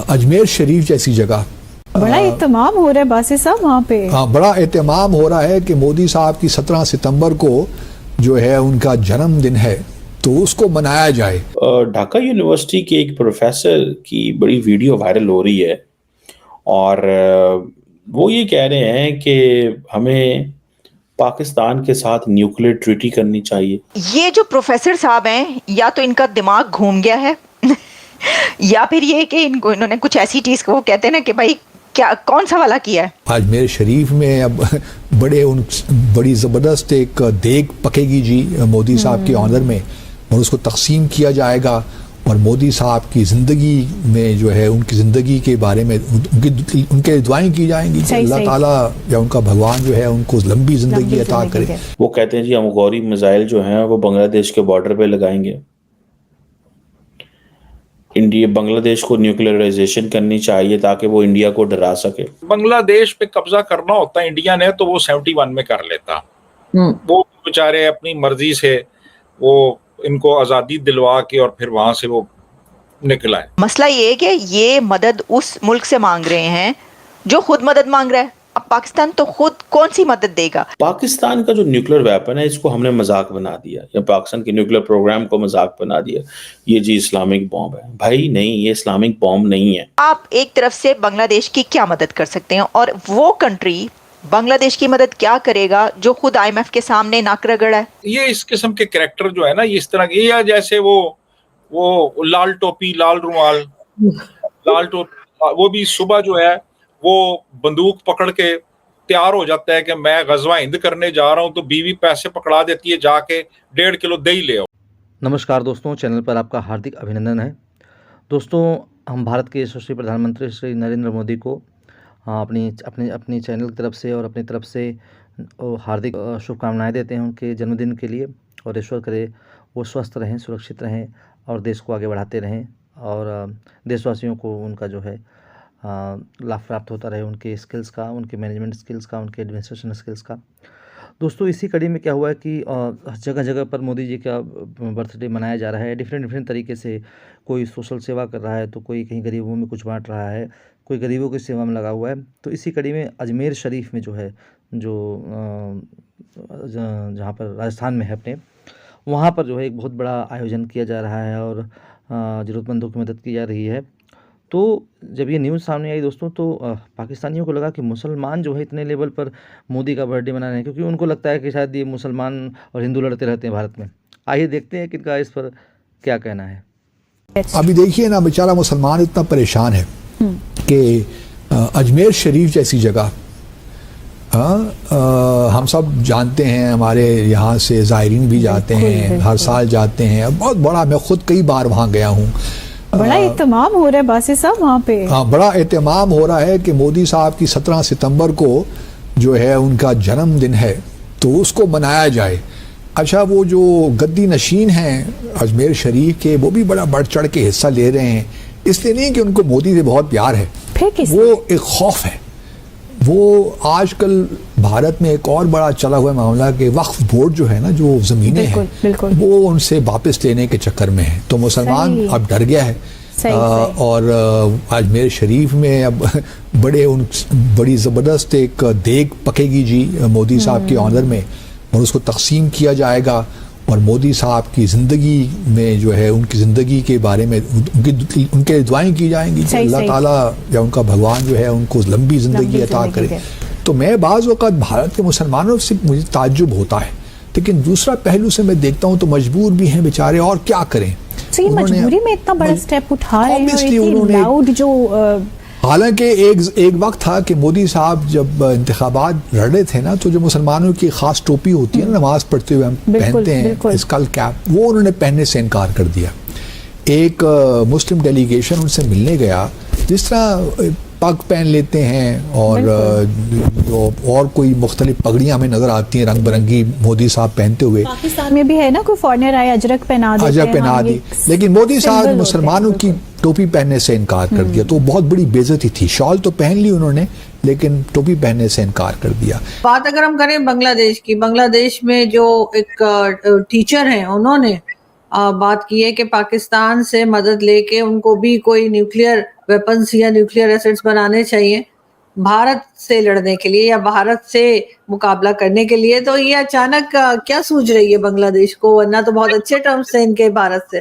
अजमेर शरीफ जैसी जगह बड़ा एहतमाम हो रहा है बासित साहब वहाँ पे। हाँ, बड़ा एहतमाम हो रहा है कि मोदी साहब की 17 सितंबर को जो है उनका जन्मदिन है तो उसको मनाया जाए। ढाका यूनिवर्सिटी के एक प्रोफेसर की बड़ी वीडियो वायरल हो रही है और वो ये कह रहे हैं कि हमें पाकिस्तान के साथ न्यूक्लियर ट्रीटी करनी चाहिए। ये जो प्रोफेसर साहब हैं या तो इनका दिमाग घूम गया है या फिर ये कि इन्होंने कुछ ऐसी चीज को वो कहते हैं ना कि भाई क्या कौन सा वाला किया है। अजमेर शरीफ में अब बड़ी ज़बरदस्त एक देग पकेगी जी मोदी साहब के ऑनर में और उसको तकसीम किया जाएगा और मोदी साहब की ज़िंदगी में जो है उनकी ज़िंदगी के बारे में उनके दुआएं की जाएंगी कि अल्लाह ताला या उनका भगवान जो है उनको लंबी ज़िंदगी अता करे। वो कहते हैं जी हम गौरी मिसाइल जो हैं वो बांग्लादेश के बॉर्डर पे लगाएंगे। इंडिया बांग्लादेश को न्यूक्लियराइजेशन करनी चाहिए ताकि वो इंडिया को डरा सके। बांग्लादेश पे कब्जा करना होता इंडिया ने तो वो 71 में कर लेता। वो बेचारे अपनी मर्जी से वो इनको आजादी दिलवा के और फिर वहां से वो निकला है। मसला ये है कि ये मदद उस मुल्क से मांग रहे हैं जो खुद मदद मांग रहा है। अब पाकिस्तान तो खुद कौन सी मदद देगा। पाकिस्तान का जो न्यूक्लियर वेपन है इसको हमने मजाक बना दिया या पाकिस्तान के न्यूक्लियर प्रोग्राम को मजाक बना दिया। ये जी इस्लामिक बॉम्ब है। भाई नहीं, ये इस्लामिक बॉम्ब नहीं है। आप एक तरफ से बांग्लादेश की क्या मदद कर सकते हैं और वो कंट्री बांग्लादेश की मदद क्या करेगा जो खुद IMF के सामने नाक रगड़ा है। ये इस किस्म के कैरेक्टर जो है ना, ये इस तरह के, या जैसे वो लाल टोपी लाल रुमाल लाल टोपी, वो भी सुबह जो है वो बंदूक पकड़ के तैयार हो जाता है कि मैं गजवा हिंद करने जा रहा हूं, तो बीवी पैसे पकड़ा देती है जाके 1.5 किलो दही ले आओ। नमस्कार दोस्तों, चैनल पर आपका हार्दिक अभिनंदन है। दोस्तों, हम भारत के यशस्वी प्रधानमंत्री श्री नरेंद्र मोदी को अपनी चैनल की तरफ से और अपनी तरफ से हार्दिक शुभकामनाएं देते हैं उनके जन्मदिन के लिए और ईश्वर करे वो स्वस्थ रहें, सुरक्षित रहें और देश को आगे बढ़ाते रहें और देशवासियों को उनका जो है लाभ प्राप्त होता रहे, उनके स्किल्स का, उनके मैनेजमेंट स्किल्स का, उनके एडमिनिस्ट्रेशन स्किल्स का। दोस्तों, इसी कड़ी में क्या हुआ है कि जगह जगह पर मोदी जी का बर्थडे मनाया जा रहा है डिफरेंट तरीके से। कोई सोशल सेवा कर रहा है तो कोई कहीं गरीबों में कुछ बांट रहा है, कोई गरीबों की सेवा में लगा हुआ है। तो इसी कड़ी में अजमेर शरीफ में जो है जहाँ पर राजस्थान में है अपने, वहाँ पर जो है एक बहुत बड़ा आयोजन किया जा रहा है और ज़रूरतमंदों की मदद की जा रही है। तो जब ये न्यूज़ सामने आई दोस्तों, तो पाकिस्तानियों को लगा कि मुसलमान जो है इतने लेवल पर मोदी का बर्थडे मना रहे हैं, क्योंकि उनको लगता है कि शायद ये मुसलमान और हिंदू लड़ते रहते हैं भारत में। आइए देखते हैं कि इनका इस पर क्या कहना है। अभी देखिए ना, बेचारा मुसलमान इतना परेशान है कि अजमेर शरीफ जैसी जगह, हम सब जानते हैं, हमारे यहाँ से ज़ायरीन भी जाते हैं, हर साल जाते हैं, बहुत बड़ा, मैं खुद कई बार वहाँ गया हूँ। बड़ा एहतमाम हो रहा है बासित साहब वहाँ पे। हाँ, बड़ा एहतमाम हो रहा है कि मोदी साहब की 17 सितंबर को जो है उनका जन्मदिन है तो उसको मनाया जाए। अच्छा, वो जो गद्दी नशीन हैं अजमेर शरीफ के, वो भी बड़ा बढ़ चढ़ के हिस्सा ले रहे हैं। इसलिए नहीं कि उनको मोदी से बहुत प्यार है, वो एक खौफ है। वो आजकल भारत में एक और बड़ा चला हुआ मामला कि वक्फ बोर्ड जो है ना, जो ज़मीनें हैं वो उनसे वापस लेने के चक्कर में है। तो मुसलमान अब डर गया है और अजमेर शरीफ में अब बड़ी ज़बरदस्त एक देग पकेगी जी मोदी साहब के ऑनर में और उसको तकसीम किया जाएगा और मोदी साहब की ज़िंदगी में जो है उनकी ज़िंदगी के बारे में उनके दुआएं की जाएंगी कि अल्लाह ताला या उनका भगवान जो है उनको लंबी ज़िंदगी अता करे। तो मैं बाज़ वक़्त भारत के मुसलमानों से मुझे ताज्जुब होता है, लेकिन दूसरा पहलू से मैं देखता हूँ तो मजबूर भी हैं बेचारे, और क्या करें। मजबूरी में इतना बड़ा स्टेप उठा रहे हैं। हालांकि एक वक्त था कि मोदी साहब जब इंतखाबात लड़ रहे थे ना, तो जो मुसलमानों की खास टोपी होती है ना, नमाज पढ़ते हुए हम पहनते हैं, स्कल कैप, वो उन्होंने पहनने से इनकार कर दिया। एक मुस्लिम डेलीगेशन उनसे मिलने गया, जिस तरह पग पहन लेते हैं और कोई मुख्तलिफ पगड़ियाँ हमें नजर आती हैं रंग बिरंगी, मोदी साहब पहनते हुए। पाकिस्तान में भी है ना, कोई फॉरेनर आए अजरक पहना दी, लेकिन मोदी साहब ने मुसलमानों की टोपी पहनने से इनकार कर दिया। तो बहुत बड़ी बेइज्जती थी। शॉल तो पहन ली उन्होंने, लेकिन टोपी पहनने से इनकार कर दिया। बात अगर हम करें बांग्लादेश की, बांग्लादेश में जो एक टीचर हैं, उन्होंने बात की है कि पाकिस्तान से मदद लेके उनको भी कोई न्यूक्लियर वेपन्स या न्यूक्लियर एसेट्स बनाने चाहिए भारत से लड़ने के लिए या भारत से मुकाबला करने के लिए, तो ये अचानक क्या सूझ रही है बांग्लादेश को? वरना तो बहुत अच्छे टर्म्स थे इनके भारत से।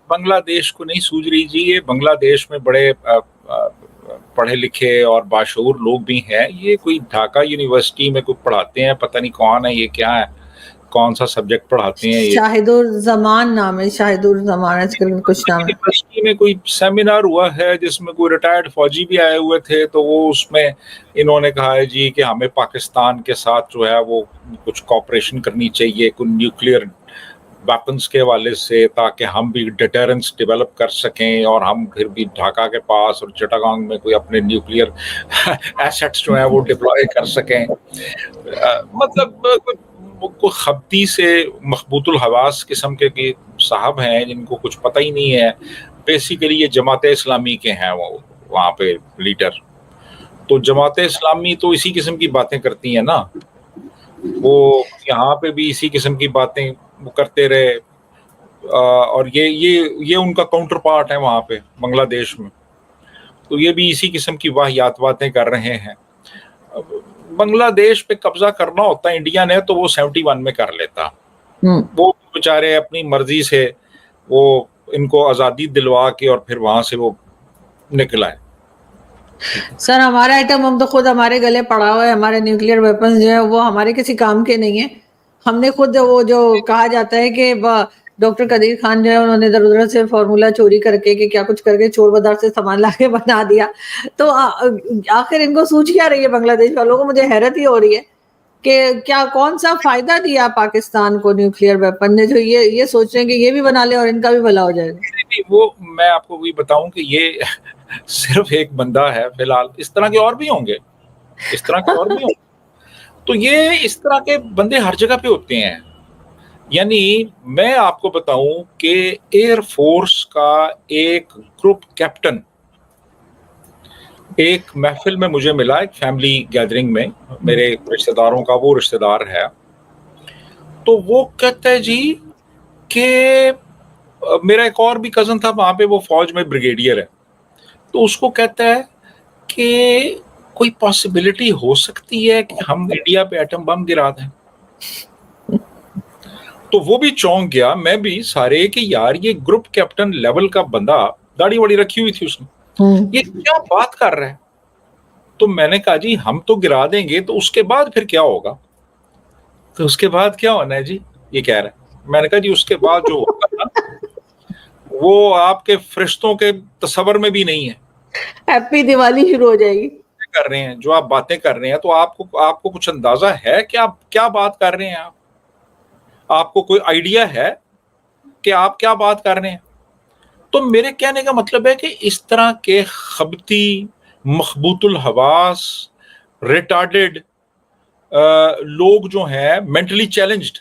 बांग्लादेश को नहीं सूझ रही जी, ये बांग्लादेश में बड़े पढ़े लिखे और बाशऊर लोग भी हैं। ये कोई ढाका यूनिवर्सिटी में कोई पढ़ाते हैं, पता नहीं कौन है ये, क्या है, कौन सा सब्जेक्ट पढ़ाते हैं ये। शाहिदुर जमान नाम है, शाहिदुर जमान आजकल कुछ नाम है। यूनिवर्सिटी में कोई सेमिनार हुआ है जिसमें कोई रिटायर्ड फौजी भी आए हुए थे, तो वो उसमें इन्होंने कहा है जी कि हमें पाकिस्तान के साथ जो है वो कुछ कॉपरेशन करनी चाहिए, कुछ न्यूक्लियर वेपन्स के हवाले से, ताकि हम भी डिटरेंस डेवलप कर सकें और हम फिर भी ढाका के पास और चिटागांग में कोई अपने न्यूक्लियर एसेट्स जो है वो डिप्लॉय कर सकें। मतलब को खबती से मखबूतुल हवास किस्म के साहब हैं जिनको कुछ पता ही नहीं है। बेसिकली ये जमात इस्लामी के हैं, वो वहाँ पे लीडर। तो जमात इस्लामी तो इसी किस्म की बातें करती हैं ना, वो यहाँ पे भी इसी किस्म की बातें वो करते रहे। और ये उनका काउंटर पार्ट है वहाँ पे बांग्लादेश में, तो ये भी इसी किस्म की वाहियात बातें कर रहे हैं। बांग्लादेश पे कब्जा करना होता है इंडिया ने तो वो 71 में कर लेता। वो बेचारे अपनी मर्जी से वो इनको आज़ादी दिलवा के और फिर वहां से वो निकला है। सर हमारा आइटम बम तो खुद हमारे गले पड़ा हुआ है, हमारे न्यूक्लियर वेपन्स जो है वो हमारे किसी काम के नहीं है। हमने खुद वो जो कहा जाता है कि डॉक्टर कदीर खान जो है उन्होंने इधर उधर से फॉर्मूला चोरी करके कि क्या कुछ करके चोर बाजार से सामान लाके बना दिया। तो आखिर इनको सूझ क्या रही है बांग्लादेश वालों को? मुझे हैरत ही हो रही है कि क्या कौन सा फायदा दिया पाकिस्तान को न्यूक्लियर वेपन ने जो ये सोच रहे हैं कि ये भी बना ले और इनका भी भला हो जाएगा। वो मैं आपको वही बताऊं कि ये सिर्फ एक बंदा है फिलहाल, इस तरह के और भी होंगे, इस तरह के और भी होंगे। तो ये इस तरह के बंदे हर जगह पे होते हैं। यानी मैं आपको बताऊं कि एयरफोर्स का एक ग्रुप कैप्टन एक महफिल में मुझे मिला, एक फैमिली गैदरिंग में, मेरे रिश्तेदारों का वो रिश्तेदार है। तो वो कहता है जी कि मेरा एक और भी कजन था वहां पे, वो फौज में ब्रिगेडियर है। तो उसको कहता है कि कोई पॉसिबिलिटी हो सकती है कि हम इंडिया पे एटम बम गिरा दें। तो वो भी चौंक गया, मैं भी, सारे कि यार ये ग्रुप कैप्टन लेवल का बंदा, दाढ़ी वाड़ी रखी हुई थी उसने, ये क्या बात कर रहा है। तो मैंने कहा जी हम तो गिरा देंगे, तो उसके बाद फिर क्या होगा? तो उसके बाद क्या होना है जी, ये कह रहा है। मैंने कहा जी उसके बाद जो होगा ना वो आपके फरिश्तों के तस्वर में भी नहीं है। हैप्पी दिवाली शुरू हो जाएगी। कर रहे हैं जो आप बातें कर रहे हैं, तो आपको कुछ अंदाजा है कि आप क्या बात कर रहे हैं? आपको कोई आइडिया है कि आप क्या बात कर रहे हैं? तो मेरे कहने का मतलब है कि इस तरह के खबती, मखबूतुल हवास, रिटार्डेड लोग जो हैं, मेंटली चैलेंज्ड,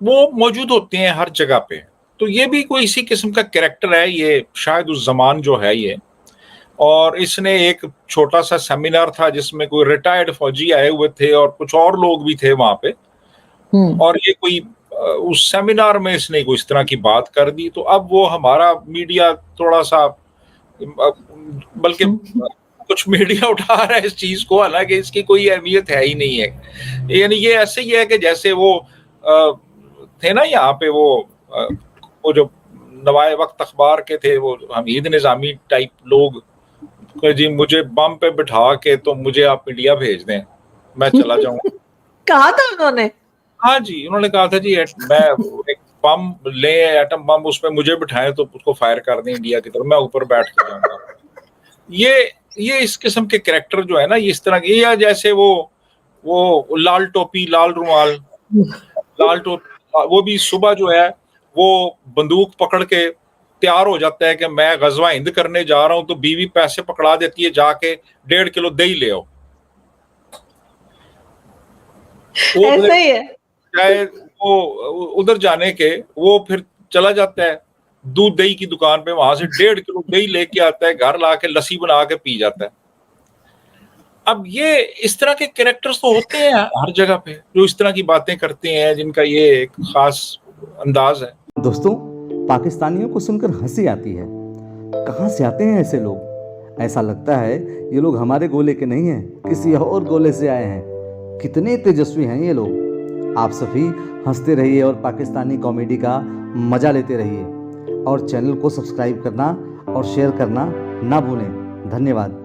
वो मौजूद होते हैं हर जगह पे। तो ये भी कोई इसी किस्म का कैरेक्टर है, ये शायद उस जमान जो है ये। और इसने एक छोटा सा सेमिनार था जिसमें कोई रिटायर्ड फौजी आए हुए थे और कुछ और लोग भी थे वहां पे, और ये कोई उस सेमिनार में इसने कोई इस तरह की बात कर दी। तो अब वो हमारा मीडिया थोड़ा सा, बल्कि कुछ मीडिया उठा रहा है इस चीज को, हालांकि इसकी कोई अहमियत है ही नहीं है। यानी ये ऐसे ही है कि जैसे वो थे ना यहाँ पे वो जो नवाए वक्त अखबार के थे, वो हमीद निजामी टाइप लोग, जी मुझे बम पे बिठा के तो मुझे आप इंडिया भेज दें, मैं चला जाऊंगा। कहा था उन्होंने? हाँ जी, उन्होंने कहा था जी मैं एक बम ले, एटम बम, उसमें मुझे बिठाएं तो उसको फायर कर दें इंडिया की तरफ, मैं ऊपर बैठ के जाऊंगा। ये इस किस्म के कैरेक्टर जो है ना, इस तरह के, या जैसे वो लाल टोपी लाल रुमाल, लाल टोपी, वो भी सुबह जो है वो बंदूक पकड़ के तैयार हो जाता है कि मैं गजवा हिंद करने जा रहा हूं, तो बीवी पैसे पकड़ा देती है, जाके 1.5 किलो दही ले आओ। ऐसा ही है। चाहे वो उधर जाने के, वो फिर चला जाता है दूध दही की दुकान पे, वहां से 1.5 किलो दही लेके आता है, घर ला के लस्सी बना के पी जाता है। अब ये इस तरह के कैरेक्टर्स तो होते हैं हर जगह पे, जो इस तरह की बातें करते हैं, जिनका ये एक खास अंदाज है। दोस्तों, पाकिस्तानियों को सुनकर हंसी आती है। कहाँ से आते हैं ऐसे लोग ऐसा लगता है ये लोग हमारे गोले के नहीं हैं, किसी और गोले से आए हैं। कितने तेजस्वी हैं ये लोग। आप सभी हंसते रहिए और पाकिस्तानी कॉमेडी का मज़ा लेते रहिए, और चैनल को सब्सक्राइब करना और शेयर करना ना भूलें। धन्यवाद।